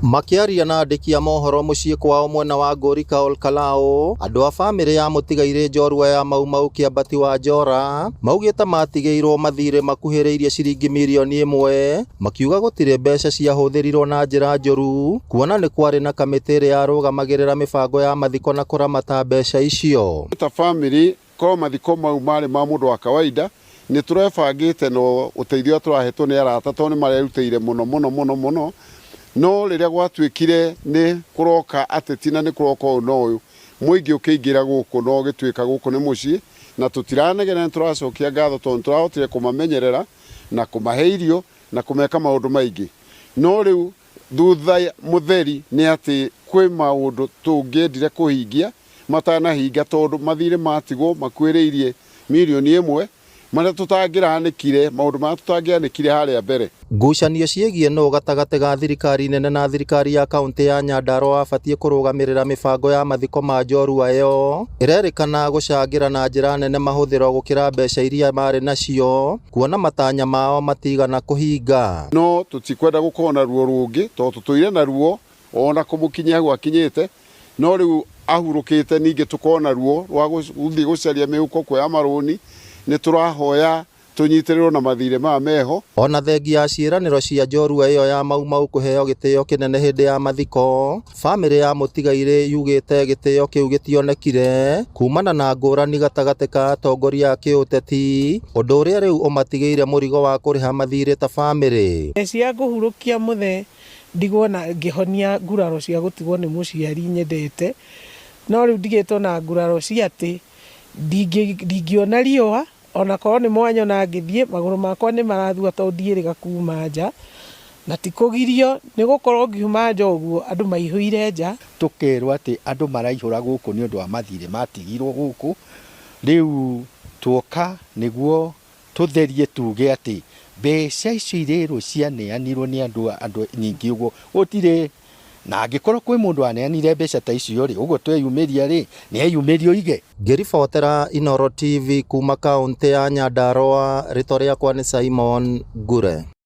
Makiaria na andiki a mohoro muciĩ kwao mwena wa Ngũrika Olkalou, andũ a bamĩrĩ ya mũtigairĩ njorua ya Mau Kĩambati wa Njora maugĩte matigĩirwo mathirĩ makuhĩrĩirie ciringi mirioni 1, makiuga gũtirĩ mbeca ciahũthĩrirwo na njĩra njũru, kuona nĩ kwarĩ na kamĩtĩ ĩrĩa yarũgamagĩrĩra mĩbango ya mathiko na kũramata mbeca icio. Ta bamĩrĩ korwo mathiko mau marĩ ma mũndũ wa kawaida, nĩ tũrebangĩte no ũteithio tũrahetwo nĩ arata tondũ nĩ marerutĩire mũno no rĩrĩa gwatuĩkire nĩ kũroka ateti na nĩ kũroka ũyũ na ũyũ, mũingĩ ũkĩingĩra gũkũ no gĩtuĩka gũkũ nĩ mũciĩ, na tũtiranegena nĩ tũracokia ngatho tondũ tũrahotire kũmamenyerera na kũmahe irio na kũmeka maũndũ maingĩ. No rĩu thutha mũtheri nĩ atĩ kwĩ maũndũ tũngĩendire kũhingia matanahinga tondũ mathirĩ matigwo makuĩrĩirie mirioni 1 marĩa tũtangĩranĩkire, maũndũ marĩa tũtangĩanĩkire harĩa mbere. Ngucanio ciĩgiĩ nũ gatagatĩ ga thirikari nene na thirikari ya kaunti ya Nyandarua abatiĩ kũrũgamĩrĩra mĩbango ya mathiko ma njorua ĩyo ĩrerĩkana gũcangĩra na njĩra nene mahũthĩro gũkĩra mbeca iria marĩ nacio, kuona matanya mao matigana kũhinga. No tũtikwenda gũkorwo na ruo rũngĩ tondũ tũtũire na ruo ona kũmũkinyia gwakinyĩte, no rĩu ahurũkĩte ningĩ tũkorwo na ruo rwa gũthiĩ gũcaria mĩhuko kuoya marũni. Nĩ tũrahoya tũnyitĩrĩrwo na mathirĩ maya meho. Ona thengia ya ciĩranĩro cia njorua ĩyo ya Mau kũheo gĩtĩo kĩnene hĩndĩ ya mathiko, bamĩrĩ ya mũtigairĩ yugĩte gĩtĩo kĩu gĩtionekire kumana na ngũrani gatagatĩ ka atongoria a kĩũteti, ũndũ ũrĩa rĩu ũmatigĩire mũrigo wa kũrĩha mathirĩ ta bamĩrĩ. Cia kũhurũkia mũthe ndigwo na ngĩhonia nguraro cia gũtigwo nĩ mũciari nyendete, no rĩu ndigĩtwo na nguraro cia atĩ ndingĩona riũa ona korwo nĩ mwanya na ngĩthiĩ magũrũ makwa nĩ marathua tondũ ndiĩrĩga kuma nja, na ti kũgirio nĩ gũkorwo ngiuma nja ũguo andũ maihũire nja. Tũkerwo atĩ andũ maraihũra gũkũ nĩ ũndũ wa mathirĩ matigirwo gũkũ, rĩu tuoka nĩguo tũtherie tuge atĩ mbeca icio irĩrwo cianeanirwo nĩ andũ nyingĩ ũguo gũtirĩ, na angĩkorwo kwĩ mũndũ waneanire mbeca ta icio rĩ, ũguo tweyumĩria rĩ, nĩ eyumĩrio ige. Ngĩribotera Inooro TV kuma kaunti ya Nyandarua, rĩtwa rĩakwa nĩ Simon Ngure.